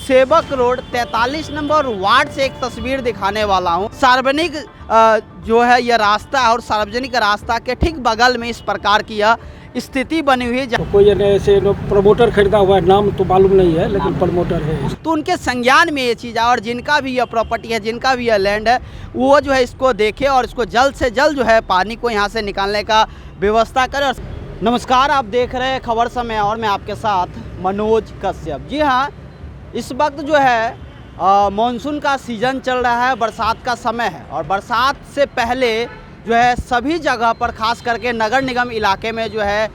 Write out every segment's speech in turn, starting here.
सेवक road 43 number ward से एक तस्वीर दिखाने वाला हूं। सार्वजनिक जो है यह रास्ता है और सार्वजनिक रास्ता के ठीक बगल में इस प्रकार की यह स्थिति बनी हुई है। तो कोई ऐसे प्रमोटर खरीदा हुआ है, नाम तो मालूम नहीं है लेकिन प्रमोटर है। तो उनके संज्ञान में ये चीज़ है और जिनका भी यह प्रॉपर्टी है, जिनका भी यह लैंड है, वो जो है इसको देखे और इसको जल्द से जल्द जो है पानी को यहाँ से निकालने का व्यवस्था करे। नमस्कार, आप देख रहे हैं खबर समय और मैं आपके साथ मनोज कश्यप। जी हाँ, इस वक्त जो है मॉनसून का सीज़न चल रहा है, बरसात का समय है और बरसात से पहले जो है सभी जगह पर खास करके नगर निगम इलाके में जो है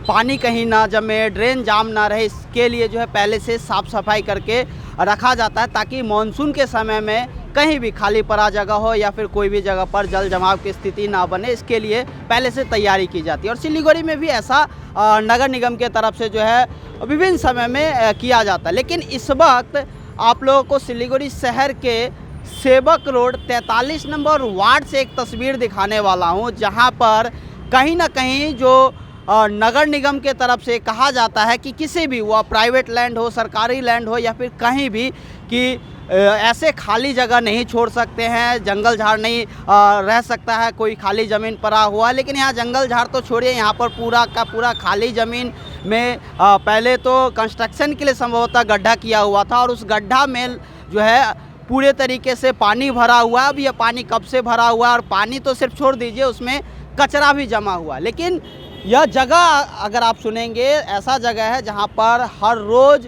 पानी कहीं ना जमे, ड्रेन जाम ना रहे, इसके लिए जो है पहले से साफ़ सफाई करके रखा जाता है ताकि मॉनसून के समय में कहीं भी खाली पड़ा जगह हो या फिर कोई भी जगह पर जल जमाव की स्थिति ना बने, इसके लिए पहले से तैयारी की जाती है। और सिलीगुड़ी में भी ऐसा नगर निगम के तरफ से जो है विभिन्न समय में किया जाता है। लेकिन इस वक्त आप लोगों को सिलीगुड़ी शहर के सेवक रोड 43 नंबर वार्ड से एक तस्वीर दिखाने वाला हूं, जहां पर कहीं ना कहीं जो नगर निगम के तरफ से कहा जाता है कि किसी भी वो प्राइवेट लैंड हो, सरकारी लैंड हो या फिर कहीं भी कि ऐसे खाली जगह नहीं छोड़ सकते हैं, जंगल झाड़ नहीं रह सकता है कोई खाली ज़मीन पड़ा हुआ। लेकिन यहाँ जंगल झाड़ तो छोड़िए, यहाँ पर पूरा का पूरा खाली ज़मीन में पहले तो कंस्ट्रक्शन के लिए संभवतः गड्ढा किया हुआ था और उस गड्ढा में जो है पूरे तरीके से पानी भरा हुआ है। अब यह पानी कब से भरा हुआ है और पानी तो सिर्फ छोड़ दीजिए, उसमें कचरा भी जमा हुआ है। लेकिन यह जगह अगर आप सुनेंगे, ऐसा जगह है जहाँ पर हर रोज़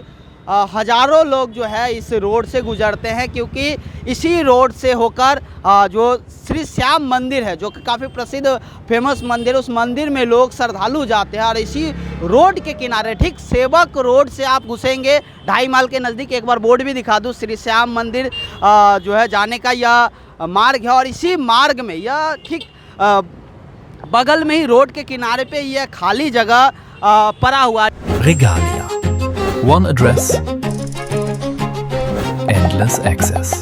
हज़ारों लोग जो है इस रोड से गुजरते हैं, क्योंकि इसी रोड से होकर जो श्री श्याम मंदिर है, जो कि काफ़ी प्रसिद्ध फेमस मंदिर, उस मंदिर में लोग श्रद्धालु जाते हैं। और इसी रोड के किनारे ठीक सेवक रोड से आप घुसेंगे 2.5 माइल के नज़दीक, एक बार बोर्ड भी दिखा दूँ, श्री श्याम मंदिर जो है जाने का यह मार्ग है। और इसी मार्ग में यह ठीक बगल में ही रोड के किनारे पे यह खाली जगह पड़ा हुआ है। Regalia. One address, endless access.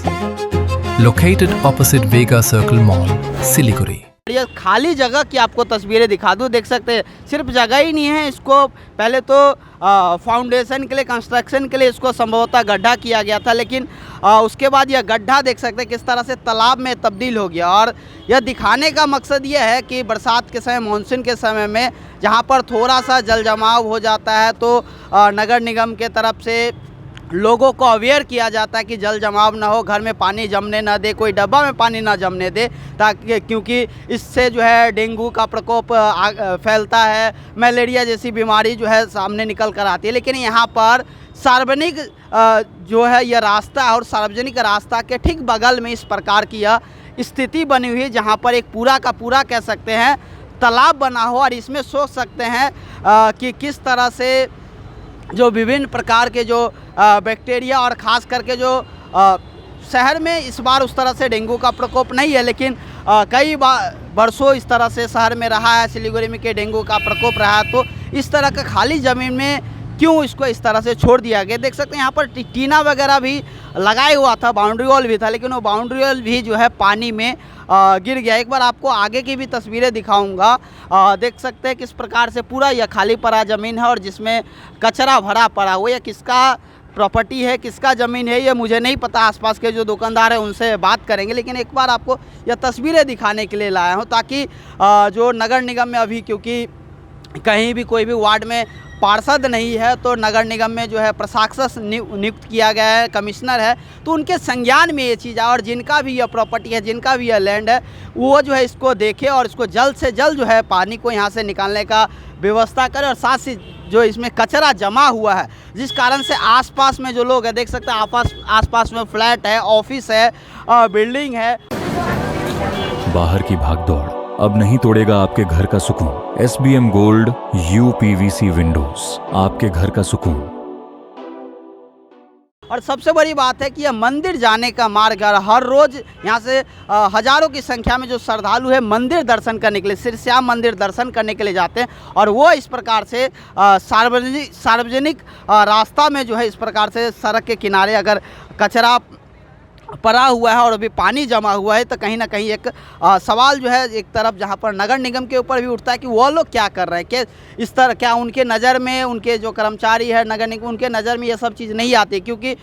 Located opposite Vega Circle Mall, Siliguri. ये खाली जगह की आपको तस्वीरें दिखा दूँ, देख सकते हैं। सिर्फ जगह ही नहीं है, इसको पहले तो फाउंडेशन के लिए, कंस्ट्रक्शन के लिए इसको संभवतः गड्ढा किया गया था, लेकिन उसके बाद यह गड्ढा देख सकते हैं किस तरह से तालाब में तब्दील हो गया। और यह दिखाने का मकसद यह है कि बरसात के समय, मानसून के समय में जहाँ पर थोड़ा सा जल जमाव हो जाता है तो नगर निगम के तरफ से लोगों को अवेयर किया जाता है कि जल जमाव ना हो, घर में पानी जमने ना दे, कोई डब्बा में पानी ना जमने दे, ताकि क्योंकि इससे जो है डेंगू का प्रकोप फैलता है, मलेरिया जैसी बीमारी जो है सामने निकल कर आती है। लेकिन यहाँ पर सार्वजनिक जो है यह रास्ता है और सार्वजनिक रास्ता के ठीक बगल में इस प्रकार की यह स्थिति बनी हुई है, जहाँ पर एक पूरा का पूरा कह सकते हैं तालाब बना हो। और इसमें सोच सकते हैं कि किस तरह से जो विभिन्न प्रकार के जो बैक्टीरिया और ख़ास करके जो शहर में इस बार उस तरह से डेंगू का प्रकोप नहीं है, लेकिन कई वर्षों इस तरह से शहर में रहा है, सिलीगुड़ी में के डेंगू का प्रकोप रहा है। तो इस तरह का खाली ज़मीन में क्यों इसको इस तरह से छोड़ दिया गया। देख सकते हैं यहाँ पर टीना वगैरह भी लगाया हुआ था, बाउंड्री वॉल भी था, लेकिन वो बाउंड्री वॉल भी जो है पानी में गिर गया। एक बार आपको आगे की भी तस्वीरें दिखाऊंगा, देख सकते हैं किस प्रकार से पूरा यह खाली पड़ा ज़मीन है और जिसमें कचरा भरा पड़ा हुआ। यह किसका प्रॉपर्टी है, किसका ज़मीन है, ये मुझे नहीं पता। आसपास के जो दुकानदार हैं उनसे बात करेंगे, लेकिन एक बार आपको यह तस्वीरें दिखाने के लिए लाया हूँ ताकि जो नगर निगम में अभी, क्योंकि कहीं भी कोई भी वार्ड में पार्षद नहीं है तो नगर निगम में जो है प्रशासक नियुक्त किया गया है, कमिश्नर है, तो उनके संज्ञान में ये चीज़ है। और जिनका भी यह प्रॉपर्टी है, जिनका भी यह लैंड है, वो जो है इसको देखे और इसको जल्द से जल्द जो है पानी को यहाँ से निकालने का व्यवस्था करे। और साथ ही जो इसमें कचरा जमा हुआ है, जिस कारण से आसपास में जो लोग हैं, देख सकते हैं आसपास में फ्लैट है, ऑफिस है, बिल्डिंग है। बाहर की भागदौड़ अब नहीं तोड़ेगा आपके घर का सुकून। SBM Gold UPVC विंडोज, आपके घर का सुकून। और सबसे बड़ी बात है कि यह मंदिर जाने का मार्ग है। हर रोज़ यहाँ से हज़ारों की संख्या में जो श्रद्धालु है मंदिर दर्शन करने के लिए, श्री श्याम मंदिर दर्शन करने के लिए जाते हैं। और वो इस प्रकार से सार्वजनिक रास्ता में जो है इस प्रकार से सड़क के किनारे अगर कचरा पड़ा हुआ है और अभी पानी जमा हुआ है, तो कहीं ना कहीं एक सवाल जो है एक तरफ जहाँ पर नगर निगम के ऊपर भी उठता है कि वो लोग क्या कर रहे हैं, कि इस तरह क्या उनके नज़र में, उनके जो कर्मचारी है नगर निगम, उनके नज़र में ये सब चीज़ नहीं आती, क्योंकि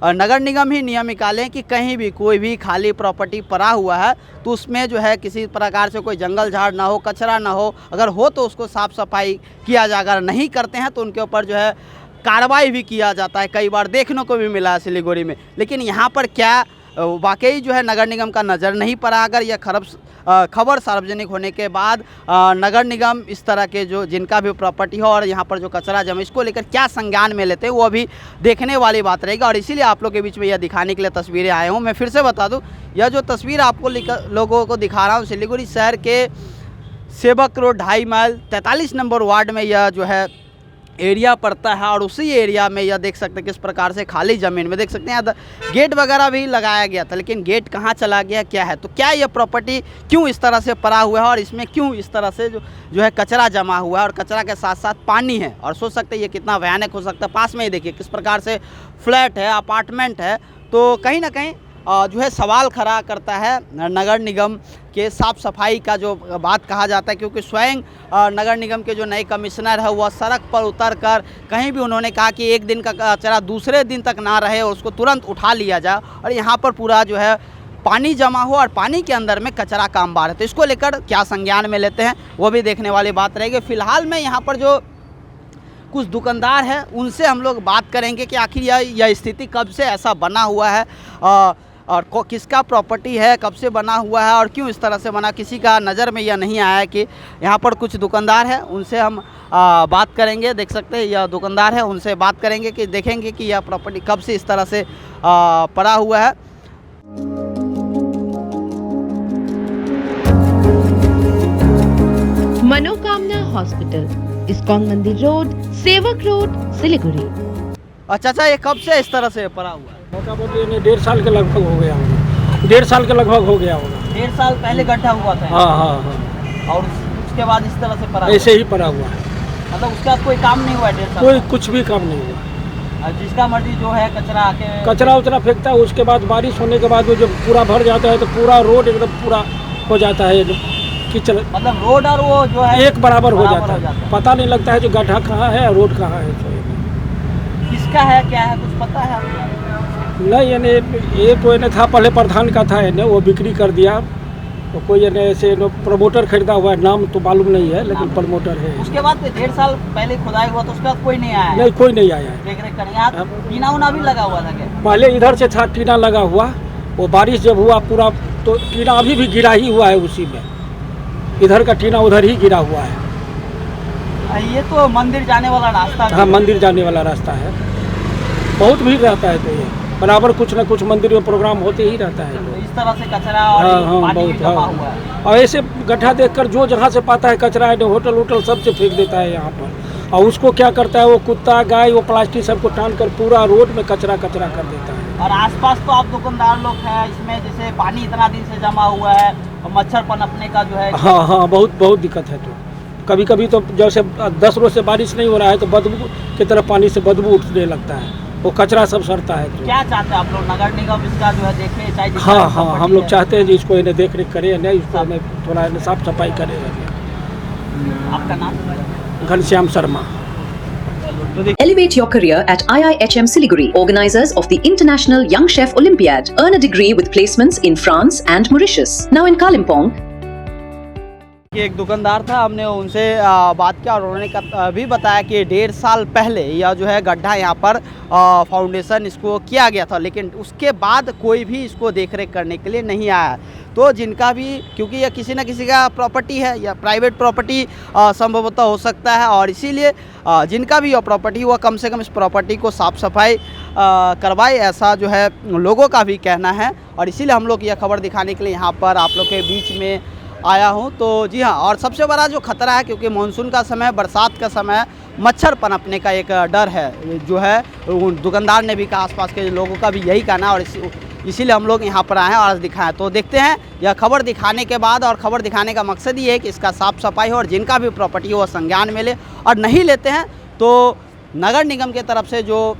नगर निगम ही नियम निकालें कि कहीं भी कोई भी खाली प्रॉपर्टी पड़ा हुआ है तो उसमें जो है किसी प्रकार से कोई जंगल झाड़ ना हो, कचरा ना हो, अगर हो तो उसको साफ़ सफाई किया जाए, अगर नहीं करते हैं तो उनके ऊपर जो है कार्रवाई भी किया जाता है। कई बार देखने को भी मिला है सिलीगुड़ी में। लेकिन यहाँ पर क्या वाकई जो है नगर निगम का नज़र नहीं पड़ा? अगर यह खबर सार्वजनिक होने के बाद नगर निगम इस तरह के जो जिनका भी प्रॉपर्टी हो और यहाँ पर जो कचरा जमे इसको लेकर क्या संज्ञान में लेते हैं वो अभी देखने वाली बात रहेगी। और इसीलिए आप लोग के बीच में यह दिखाने के लिए तस्वीरें आए हूँ। मैं फिर से बता दूँ, यह जो तस्वीर आपको लोगों को दिखा रहा हूँ सिलीगुड़ी शहर के सेवक रोड 2.5 माइल 43 नंबर वार्ड में यह जो है एरिया पड़ता है। और उसी एरिया में यह देख सकते हैं किस प्रकार से खाली ज़मीन में देख सकते हैं गेट वगैरह भी लगाया गया था, लेकिन गेट कहाँ चला गया, क्या है, तो क्या यह प्रॉपर्टी क्यों इस तरह से पड़ा हुआ है और इसमें क्यों इस तरह से जो है कचरा जमा हुआ है और कचरा के साथ साथ पानी है। और सोच सकते हैं ये कितना भयानक हो सकता है। पास में ही देखिए किस प्रकार से फ्लैट है, अपार्टमेंट है। तो कहीं ना कहीं जो है सवाल खड़ा करता है नगर निगम के साफ़ सफाई का जो बात कहा जाता है, क्योंकि स्वयं नगर निगम के जो नए कमिश्नर है वह सड़क पर उतरकर कहीं भी उन्होंने कहा कि एक दिन का कचरा दूसरे दिन तक ना रहे और उसको तुरंत उठा लिया जाए और यहाँ पर पूरा जो है पानी जमा हो और पानी के अंदर में कचरा का अंबार है। तो इसको लेकर क्या संज्ञान में लेते हैं वो भी देखने वाली बात रहेगी। फ़िलहाल में यहाँ पर जो कुछ दुकानदार हैं उनसे हम लोग बात करेंगे कि आखिर यह स्थिति कब से ऐसा बना हुआ है और किसका प्रॉपर्टी है, कब से बना हुआ है और क्यों इस तरह से बना। किसी का नज़र में यह नहीं आया कि यहाँ पर कुछ दुकानदार हैं, उनसे हम बात करेंगे। देख सकते हैं यह दुकानदार है, उनसे बात करेंगे कि देखेंगे कि यह प्रॉपर्टी कब से इस तरह से पड़ा हुआ है। मनोकामना हॉस्पिटल, इस्कॉन मंदिर रोड, सेवक रोड, सिलीगुड़ी। अच्छा, ये कब से इस तरह से पड़ा हुआ है? मोटा-मोटी 1.5 साल के लगभग हो गया होगा। 1.5 साल के लगभग हो गया होगा। 1.5 साल पहले गड्ढा हुआ था? हाँ। और उसके बाद इस तरह से पड़ा ऐसे ही पड़ा हुआ है। मतलब उसका कोई काम नहीं हुआ? 1.5 साल कोई कुछ भी काम नहीं हुआ। जिसका मर्जी जो है कचरा आके कचरा उचरा फेंकता है, उसके बाद बारिश होने के बाद वो जब पूरा भर जाता है तो पूरा रोड एकदम पूरा हो जाता है कीचड़। मतलब रोड और वो जो है एक बराबर हो जाता है। पता नहीं लगता है जो गड्ढा कहाँ है और रोड कहाँ है। किसका है, क्या है, कुछ पता है आपको? नहीं, यानी ये तो इन्हें था पहले प्रधान का था, इन्हें वो बिक्री कर दिया। तो कोई यानी ऐसे प्रमोटर खरीदा हुआ है, नाम तो मालूम नहीं है लेकिन प्रमोटर है। उसके बाद 1.5 साल पहले खुदाई हुआ तो उसके बाद कोई नहीं आया? नहीं, कोई नहीं आया है। देख रेख करने यहाँ टीना उना भी लगा हुआ था क्या? पहले इधर से था टीना लगा हुआ, वो बारिश जब हुआ पूरा तो टीना अभी भी गिरा ही हुआ है उसी में। इधर का टीना उधर ही गिरा हुआ है। ये तो मंदिर जाने वाला रास्ता? हाँ, मंदिर जाने वाला रास्ता है। बहुत भीड़ रहता है, तो ये बराबर कुछ न कुछ मंदिर में प्रोग्राम होते ही रहता है। तो इस तरह से कचरा और पानी भी जमा हुआ है। और ऐसे गड्ढा देखकर जो जहाँ से पाता है कचरा है, होटल वोटल सब से फेंक देता है यहाँ पर। और उसको क्या करता है वो कुत्ता गाय वो प्लास्टिक सबको टान कर पूरा रोड में कचरा कर देता है। और आसपास तो आप दुकानदार लोग हैं, इसमें जैसे पानी इतना दिन से जमा हुआ है और मच्छर पनपने का जो है। हाँ, बहुत दिक्कत है। तो कभी कभी तो जैसे 10 रोज से बारिश नहीं हो रहा है तो बदबू की तरह पानी से बदबू उठने लगता है, वो कचरा सब सड़ता है। तो क्या चाहते हैं आप लोग, नगर निगम इसका जो है देखे चाहे? हाँ, हम लोग चाहते हैं जी इसको इन्हें देख रेख करे, नहीं इसको हमें थोड़ा साफ सफाई करे। आपका नाम? Ghanshyam Sharma. Elevate your career at IIHM Siliguri, organizers of the International Young Chef Olympiad. Earn a degree with placements in France and Mauritius. Now in Kalimpong. एक दुकानदार था, हमने उनसे बात किया और उन्होंने भी बताया कि 1.5 साल पहले यह जो है गड्ढा यहाँ पर फाउंडेशन इसको किया गया था, लेकिन उसके बाद कोई भी इसको देखरेख करने के लिए नहीं आया। तो जिनका भी, क्योंकि यह किसी न किसी का प्रॉपर्टी है या प्राइवेट प्रॉपर्टी संभवतः हो सकता है, और इसीलिए जिनका भी यह प्रॉपर्टी हुआ कम से कम इस प्रॉपर्टी को साफ़ सफाई करवाए, ऐसा जो है लोगों का भी कहना है। और इसीलिए हम लोग यह खबर दिखाने के लिए यहाँ पर आप लोग के बीच में आया हूँ। तो जी हाँ, और सबसे बड़ा जो खतरा है, क्योंकि मानसून का समय, बरसात का समय, मच्छर पनपने का एक डर है जो है दुकानदार ने भी कहा, आसपास के लोगों का भी यही कहना है। और इसीलिए हम लोग यहाँ पर आए हैं और आज दिखाएं। तो देखते हैं यह खबर दिखाने के बाद, और खबर दिखाने का मकसद ये है कि इसका साफ़ सफाई हो और जिनका भी प्रॉपर्टी हो वह संज्ञान में ले, और नहीं लेते हैं तो नगर निगम की तरफ से जो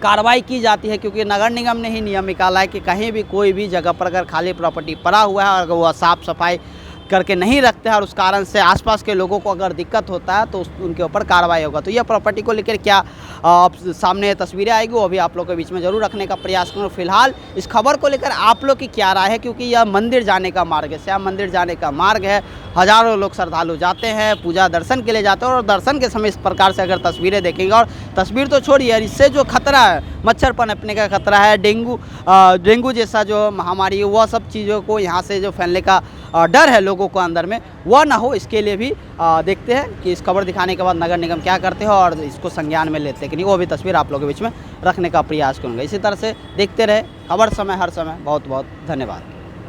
कार्रवाई की जाती है, क्योंकि नगर निगम ने ही नियम निकाला है कि कहीं भी कोई भी जगह पर अगर खाली प्रॉपर्टी पड़ा हुआ है और वह साफ़ सफाई करके नहीं रखते हैं और उस कारण से आसपास के लोगों को अगर दिक्कत होता है तो उनके ऊपर कार्रवाई होगा। तो यह प्रॉपर्टी को लेकर क्या सामने तस्वीरें आएगी वो भी आप लोग के बीच में ज़रूर रखने का प्रयास करूँ। फिलहाल इस खबर को लेकर आप लोग की क्या राय है, क्योंकि यह मंदिर जाने का मार्ग है, श्याम मंदिर जाने का मार्ग है। हज़ारों लोग श्रद्धालु जाते हैं, पूजा दर्शन के लिए जाते हैं और दर्शन के समय इस प्रकार से अगर तस्वीरें देखेंगे, और तस्वीर तो छोड़िए, इससे जो खतरा है, मच्छर पनपने का खतरा है, डेंगू जैसा जो महामारी है, वह सब चीज़ों को यहाँ से जो फैलने का डर है लोगों को अंदर में, वह ना हो, इसके लिए भी देखते हैं कि इस खबर दिखाने के बाद नगर निगम क्या करते हैं और इसको संज्ञान में लेते हैं कि नहीं, वो भी तस्वीर आप लोगों के बीच में रखने का प्रयास करूँगा। इसी तरह से देखते रहे खबर समय हर समय। बहुत बहुत धन्यवाद।